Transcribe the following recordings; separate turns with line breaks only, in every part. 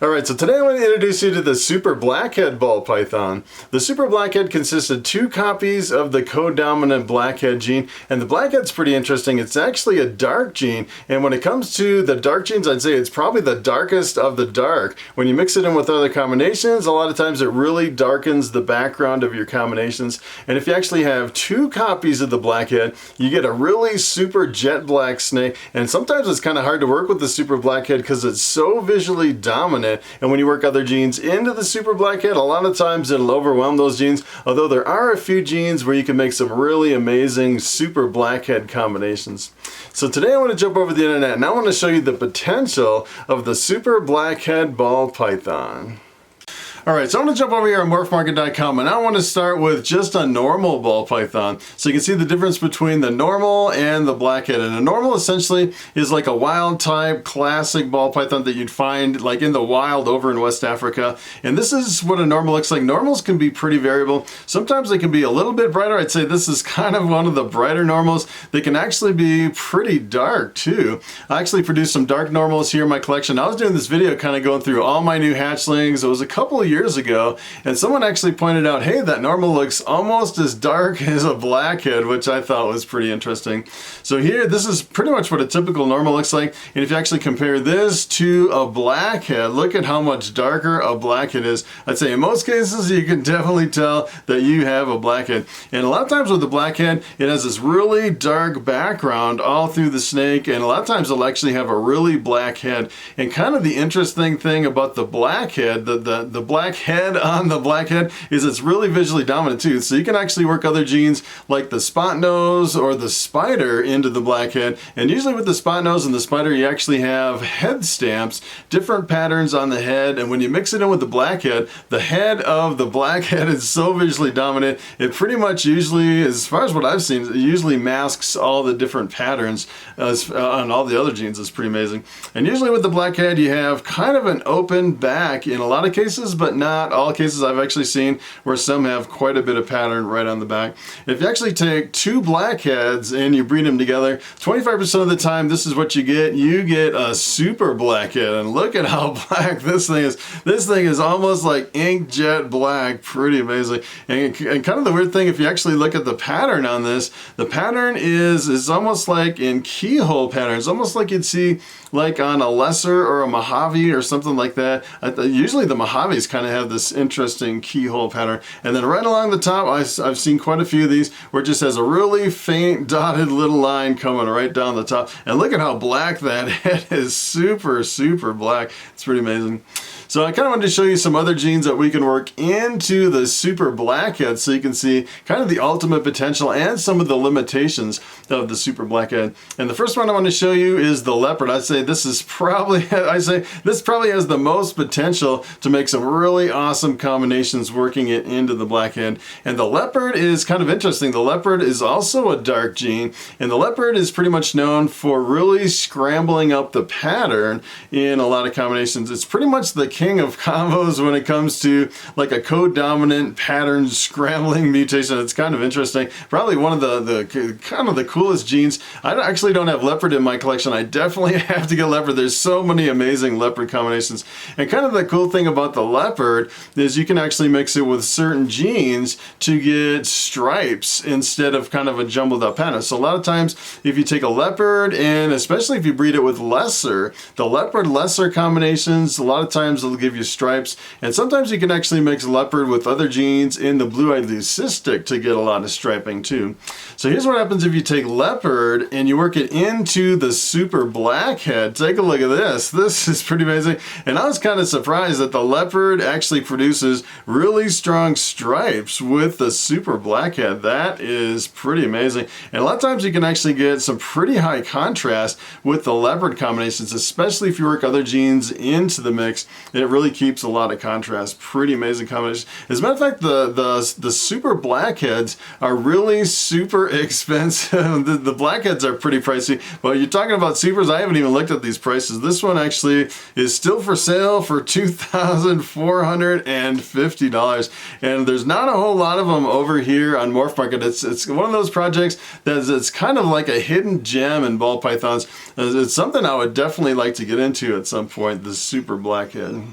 Alright, so today I want to introduce you to the Super Blackhead ball python. The Super Blackhead consists of 2 copies of the co-dominant Blackhead gene, and the Blackhead's pretty interesting. It's actually a dark gene, and when it comes to the dark genes, I'd say it's probably the darkest of the dark. When you mix it in with other combinations, a lot of times it really darkens the background of your combinations, and if you actually have 2 copies of the Blackhead, you get a really super jet black snake, and sometimes it's kind of hard to work with the Super Blackhead because it's so visually dominant. And when you work other genes into the Super Blackhead, a lot of times it'll overwhelm those genes, although there are a few genes where you can make some really amazing Super Blackhead combinations. So today I want to jump over the internet and I want to show you the potential of the Super Blackhead ball python. Alright, so I'm going to jump over here on Morphmarket.com and I want to start with just a normal ball python. So you can see the difference between the normal and the Blackhead. And a normal essentially is like a wild type classic ball python that you'd find like in the wild over in West Africa. And this is what a normal looks like. Normals can be pretty variable. Sometimes they can be a little bit brighter. I'd say this is kind of one of the brighter normals. They can actually be pretty dark too. I actually produced some dark normals here in my collection. I was doing this video kind of going through all my new hatchlings. It was a couple of years ago, and someone actually pointed out, hey, that normal looks almost as dark as a Blackhead, which I thought was pretty interesting. So here, this is pretty much what a typical normal looks like, and if you actually compare this to a Blackhead, look at how much darker a Blackhead is. I'd say in most cases, you can definitely tell that you have a Blackhead. And a lot of times with the Blackhead, it has this really dark background all through the snake, and a lot of times it'll actually have a really black head. And kind of the interesting thing about the Blackhead, the black head on the Blackhead, is it's really visually dominant too. So you can actually work other genes like the spot nose or the spider into the Blackhead. And usually with the spot nose and the spider, you actually have head stamps, different patterns on the head. And when you mix it in with the Blackhead, the head of the Blackhead is so visually dominant, it pretty much usually, as far as what I've seen, it usually masks all the different patterns on all the other genes. It's pretty amazing. And usually with the Blackhead, you have kind of an open back in a lot of cases, but not all cases. I've actually seen where some have quite a bit of pattern right on the back. If you actually take 2 Blackheads and you breed them together, 25% of the time this is what you get. You get a Super Blackhead, and look at how black this thing is. This thing is almost like inkjet black. Pretty amazing. And kind of the weird thing, if you actually look at the pattern on this, the pattern is almost like in keyhole patterns, almost like you'd see like on a lesser or a Mojave or something like that. Usually the Mojaves kind of have this interesting keyhole pattern. And then right along the top, I've seen quite a few of these where it just has a really faint dotted little line coming right down the top. And look at how black that head is. Super, super black. It's pretty amazing. So I kind of wanted to show you some other genes that we can work into the Super Blackhead so you can see kind of the ultimate potential and some of the limitations of the Super Blackhead. And the first one I want to show you is the Leopard. I'd say this probably has the most potential to make some really awesome combinations working it into the Blackhead. And the Leopard is kind of interesting. The Leopard is also a dark gene, and the Leopard is pretty much known for really scrambling up the pattern in a lot of combinations. It's pretty much the king of combos when it comes to like a co-dominant pattern scrambling mutation. It's kind of interesting. Probably one of the kind of the coolest genes. I actually don't have Leopard in my collection. I definitely have to get Leopard. There's so many amazing Leopard combinations. And kind of the cool thing about the Leopard is you can actually mix it with certain genes to get stripes instead of kind of a jumbled up pattern. So a lot of times if you take a Leopard, and especially if you breed it with lesser, the Leopard lesser combinations, a lot of times they'll give you stripes, and sometimes you can actually mix Leopard with other genes in the blue-eyed leucistic to get a lot of striping too. So here's what happens if you take Leopard and you work it into the Super Blackhead. Take a look at this. This is pretty amazing. And I was kind of surprised that the Leopard actually produces really strong stripes with the Super Blackhead. That is pretty amazing. And a lot of times you can actually get some pretty high contrast with the Leopard combinations, especially if you work other genes into the mix. It really keeps a lot of contrast. Pretty amazing combination. As a matter of fact, the Super Blackheads are really super expensive. The Blackheads are pretty pricey, but you're talking about Supers, I haven't even looked at these prices. This one actually is still for sale for $2,450, and there's not a whole lot of them over here on Morphmarket. It's one of those projects it's kind of like a hidden gem in ball pythons. It's something I would definitely like to get into at some point, the Super Blackhead.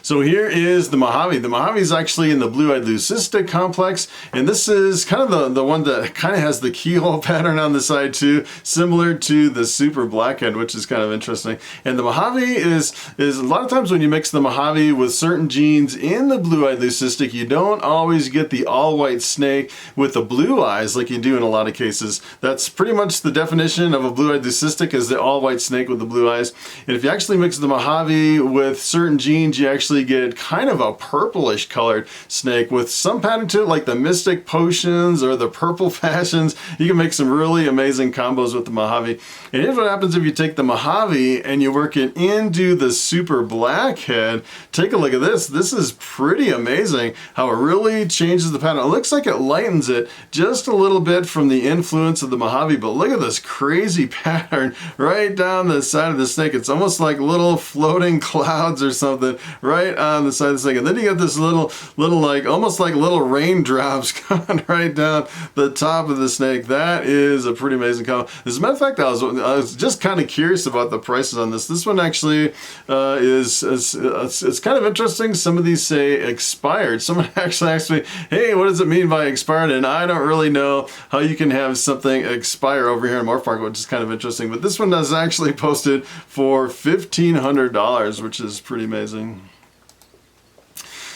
So here is the Mojave. The Mojave is actually in the blue-eyed leucistic complex, and this is kind of the one that kind of has the keyhole pattern on the side too, similar to the Super Blackhead, which is kind of interesting. And the Mojave is a lot of times when you mix the Mojave with certain genes in the blue-eyed leucistic, you don't always get the all-white snake with the blue eyes like you do in a lot of cases. That's pretty much the definition of a blue-eyed leucistic, is the all-white snake with the blue eyes. And if you actually mix the Mojave with certain genes, you actually get kind of a purplish colored snake with some pattern to it, like the Mystic Potions or the Purple Fashions. You can make some really amazing combos with the Mojave. And here's what happens if you take the Mojave and you work it into the Super Blackhead. Take a look at this. This is pretty amazing how it really changes the pattern. It looks like it lightens it just a little bit from the influence of the Mojave, but look at this crazy pattern right down the side of the snake. It's almost like little floating clouds or something right on the side of the snake. And then you get this little like almost like little raindrops coming right down the top of the snake. That is a pretty amazing combo. As a matter of fact, I was just kind of curious about the prices on this. This one actually it's kind of interesting. Some of these say expired. Someone actually asked me, hey, what does it mean by expired? And I don't really know how you can have something expire over here in Morphmarket, which is kind of interesting. But this one is actually posted for $1,500, which is pretty amazing.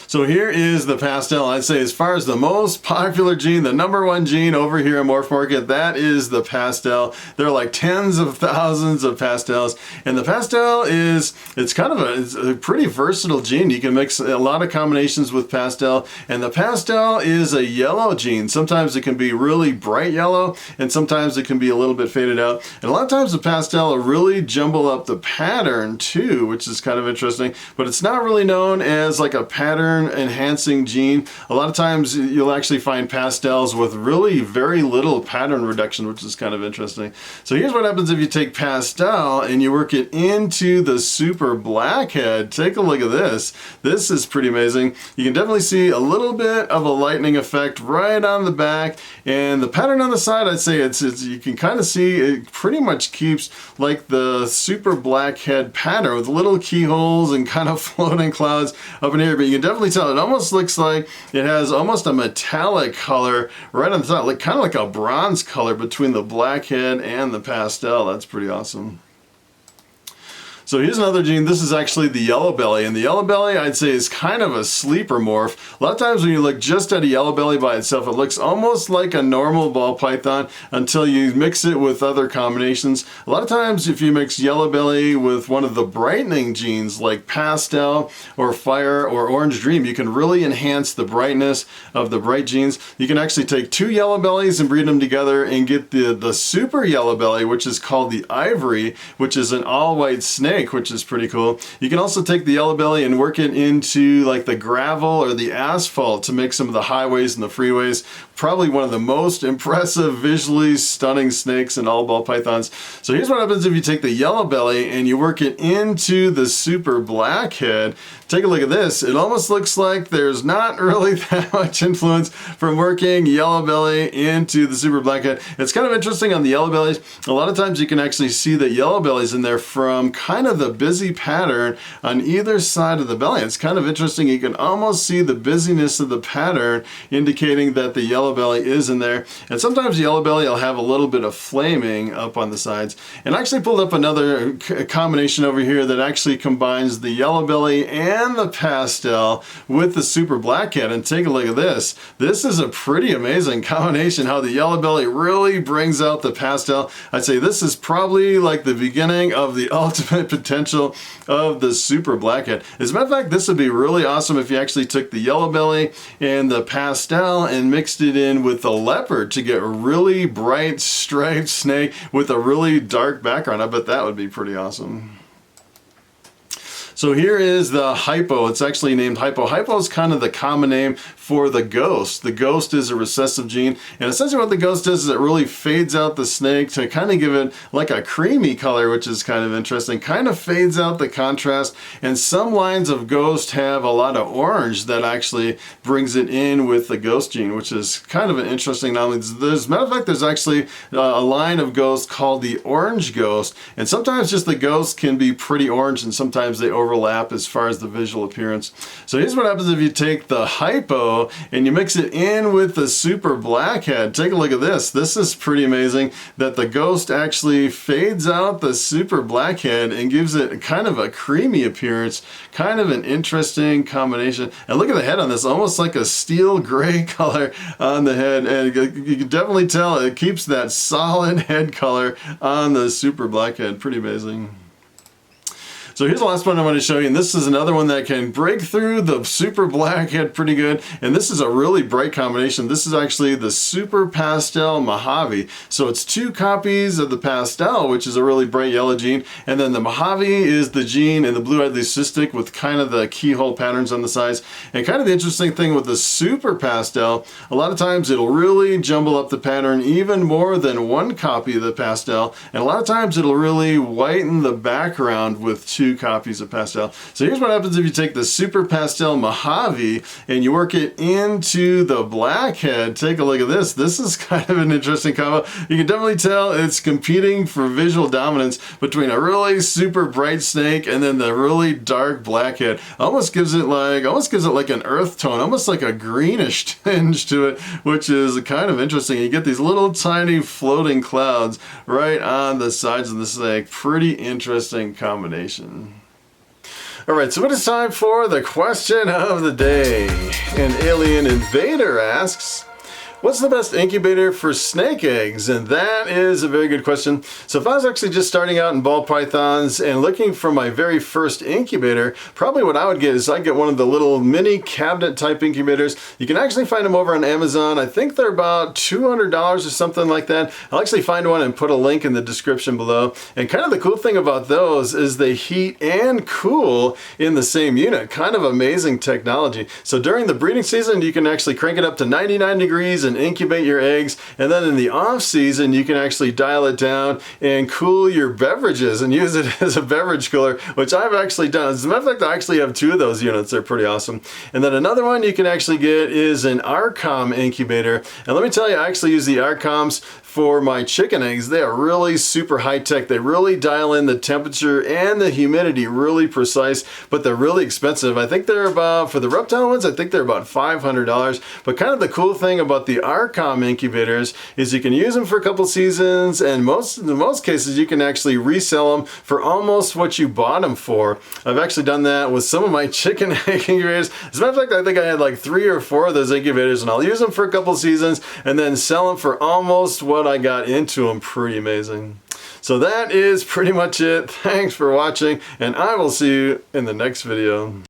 So here is the Pastel. I'd say as far as the most popular gene, the #1 gene over here in Morphmarket, that is the Pastel. There are like tens of thousands of Pastels. And the Pastel it's a pretty versatile gene. You can mix a lot of combinations with Pastel. And the Pastel is a yellow gene. Sometimes it can be really bright yellow, and sometimes it can be a little bit faded out. And a lot of times the Pastel will really jumble up the pattern too, which is kind of interesting. But it's not really known as like a pattern enhancing gene. A lot of times you'll actually find Pastels with really very little pattern reduction, which is kind of interesting. So here's what happens if you take Pastel and you work it into the Super Blackhead. Take a look at this. This is pretty amazing. You can definitely see a little bit of a lightening effect right on the back, and the pattern on the side, I'd say you can kind of see it pretty much keeps like the Super Blackhead pattern with little keyholes and kind of floating clouds up in here, but you can definitely tell it almost looks like it has almost a metallic color right on the top, like kind of like a bronze color between the Blackhead and the Pastel. That's pretty awesome. So here's another gene. This is actually the yellow belly, and the yellow belly I'd say is kind of a sleeper morph. A lot of times when you look just at a yellow belly by itself, it looks almost like a normal ball python until you mix it with other combinations. A lot of times if you mix yellow belly with one of the brightening genes like Pastel or Fire or Orange Dream, you can really enhance the brightness of the bright genes. You can actually take two yellow bellies and breed them together and get the super yellow belly, which is called the Ivory, which is an all-white snake, which is pretty cool. You can also take the yellow belly and work it into like the gravel or the asphalt to make some of the highways and the freeways. Probably one of the most impressive, visually stunning snakes in all ball pythons. So here's what happens if you take the yellow belly and you work it into the Super Blackhead. Take a look at this. It almost looks like there's not really that much influence from working yellow belly into the Super Blackhead. It's kind of interesting on the yellow bellies. A lot of times you can actually see the yellow bellies in there from kind of the busy pattern on either side of the belly. It's kind of interesting. You can almost see the busyness of the pattern indicating that the yellow belly is in there. And sometimes the yellow belly will have a little bit of flaming up on the sides. And I actually pulled up another combination over here that actually combines the yellow belly and the Pastel with the Super Blackhead. And take a look at this. This is a pretty amazing combination, how the yellow belly really brings out the Pastel. I'd say this is probably like the beginning of the ultimate potential of the Super Blackhead. As a matter of fact, this would be really awesome if you actually took the yellow belly and the Pastel and mixed it in with the Leopard to get a really bright striped snake with a really dark background. I bet that would be pretty awesome. So here is the Hypo. It's actually named Hypo. Hypo is kind of the common name for the ghost. The ghost is a recessive gene, and essentially what the ghost does is it really fades out the snake to kind of give it like a creamy color, which is kind of interesting. Kind of fades out the contrast, and some lines of ghost have a lot of orange that actually brings it in with the ghost gene, which is kind of an interesting anomaly. As a matter of fact, there's actually a line of ghost called the orange ghost, and sometimes just the ghost can be pretty orange, and sometimes they over overlap as far as the visual appearance. So here's what happens if you take the hypo and you mix it in with the super blackhead. Take a look at this. This is pretty amazing that the ghost actually fades out the super blackhead and gives it kind of a creamy appearance, kind of an interesting combination. And look at the head on this, almost like a steel gray color on the head, and you can definitely tell it keeps that solid head color on the super blackhead. Pretty amazing. So here's the last one I want to show you, and this is another one that can break through the super blackhead pretty good, and this is a really bright combination. This is actually the Super Pastel Mojave. So it's two copies of the Pastel, which is a really bright yellow gene, and then the Mojave is the gene in the blue-eyed leucistic with kind of the keyhole patterns on the sides. And kind of the interesting thing with the Super Pastel, a lot of times it'll really jumble up the pattern even more than one copy of the Pastel, and a lot of times it'll really whiten the background with two copies of Pastel. So here's what happens if you take the Super Pastel Mojave and you work it into the Blackhead. Take a look at this. This is kind of an interesting combo. You can definitely tell it's competing for visual dominance between a really super bright snake and then the really dark Blackhead. Almost gives it like an earth tone, almost like a greenish tinge to it, which is kind of interesting. You get these little tiny floating clouds right on the sides of the snake. Pretty interesting combination. Alright, so it is time for the question of the day. An alien invader asks, what's the best incubator for snake eggs? And that is a very good question. So if I was actually just starting out in ball pythons and looking for my very first incubator, probably what I would get is I'd get one of the little mini cabinet type incubators. You can actually find them over on Amazon. I think they're about $200 or something like that. I'll actually find one and put a link in the description below. And kind of the cool thing about those is they heat and cool in the same unit. Kind of amazing technology. So during the breeding season, you can actually crank it up to 99 degrees and incubate your eggs, and then in the off season you can actually dial it down and cool your beverages and use it as a beverage cooler, which I've actually done. As a matter of fact, I actually have two of those units. They're pretty awesome. And then another one you can actually get is an RCOM incubator, and let me tell you, I actually use the RCOMs for my chicken eggs. They are really super high tech. They really dial in the temperature and the humidity really precise, but they're really expensive. I think they're about, for the reptile ones, I think they're about $500. But kind of the cool thing about the RCOM incubators is you can use them for a couple seasons, and in most cases you can actually resell them for almost what you bought them for. I've actually done that with some of my chicken egg incubators. As a matter of fact, I think I had like 3 or 4 of those incubators, and I'll use them for a couple seasons and then sell them for almost what I got into them. Pretty amazing. So that is pretty much it. Thanks for watching, and I will see you in the next video.